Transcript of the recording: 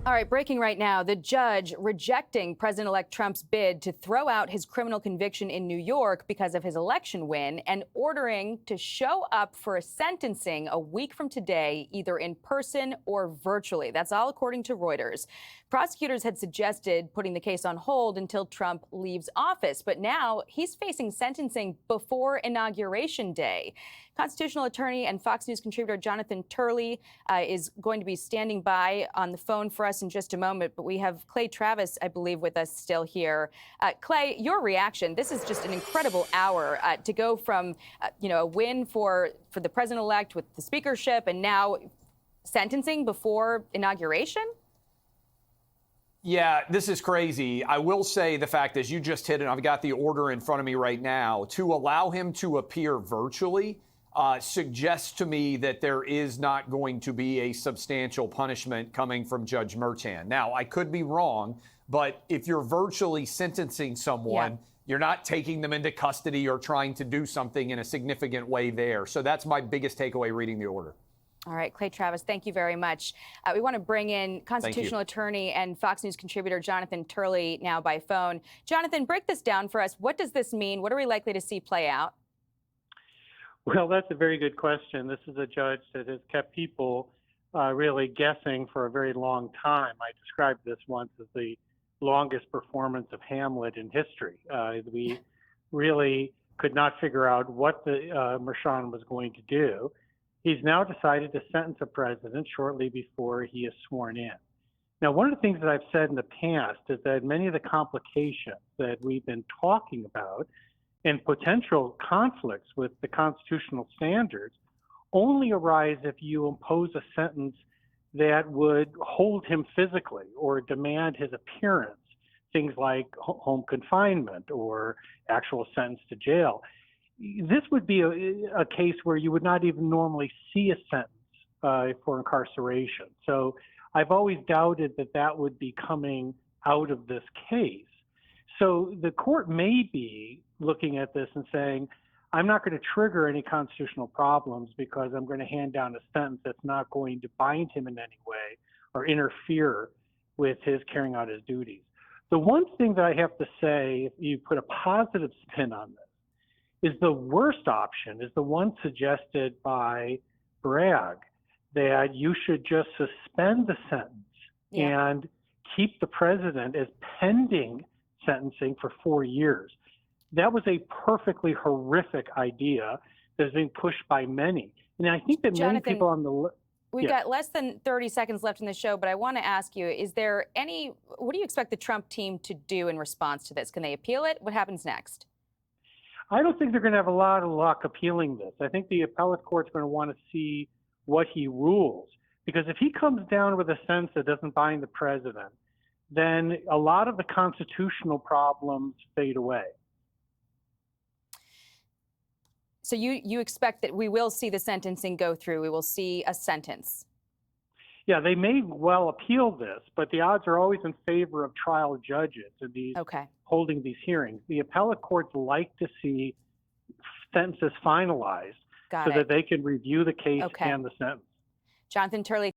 All right, breaking right now, the judge rejecting President-elect Trump's bid to throw out his criminal conviction in New York because of his election win and ordering to show up for a sentencing a week from today, either in person or virtually. That's all according to Reuters. Prosecutors had suggested putting the case on hold until Trump leaves office, but now he's facing sentencing before Inauguration Day. Constitutional attorney and Fox News contributor Jonathan Turley is going to be standing by on the phone for us in just a moment, but we have Clay Travis, I believe, with us still here. Clay, your reaction, this is just an incredible hour to go from, a win for the president-elect with the speakership and now sentencing before inauguration? Yeah, this is crazy. I will say the fact, as you just hit it, I've got the order in front of me right now, to allow him to appear virtually suggests to me that there is not going to be a substantial punishment coming from Judge Murchand. Now, I could be wrong, but if you're virtually sentencing someone, you're not taking them into custody or trying to do something in a significant way there. So that's my biggest takeaway reading the order. All right, Clay Travis, thank you very much. We want to bring in constitutional attorney and Fox News contributor Jonathan Turley now by phone. Jonathan, break this down for us. What does this mean? What are we likely to see play out? Well, that's a very good question. This is a judge that has kept people really guessing for a very long time. I described this once as the longest performance of Hamlet in history. We really could not figure out what the Marchand was going to do. He's now decided to sentence a president shortly before he is sworn in. Now, one of the things that I've said in the past is that many of the complications that we've been talking about and potential conflicts with the constitutional standards only arise if you impose a sentence that would hold him physically or demand his appearance, things like home confinement or actual sentence to jail. This would be a case where you would not even normally see a sentence for incarceration. So I've always doubted that that would be coming out of this case. So the court may be looking at this and saying, I'm not going to trigger any constitutional problems because I'm going to hand down a sentence that's not going to bind him in any way or interfere with his carrying out his duties. The one thing that I have to say, if you put a positive spin on this, is the worst option is the one suggested by Bragg, that you should just suspend the sentence and keep the president as pending sentencing for 4 years. That was a perfectly horrific idea that is being pushed by many. And I think that many people on the We've got less than 30 seconds left in the show, but I want to ask you, what do you expect the Trump team to do in response to this? Can they appeal it? What happens next? I don't think they're going to have a lot of luck appealing this. I think the appellate court's going to want to see what he rules. Because if he comes down with a sentence that doesn't bind the president, then a lot of the constitutional problems fade away. So you expect that we will see the sentencing go through, we will see a sentence? Yeah, they may well appeal this, but the odds are always in favor of trial judges in these holding these hearings. The appellate courts like to see sentences finalized so that they can review the case and the sentence. Jonathan Turley.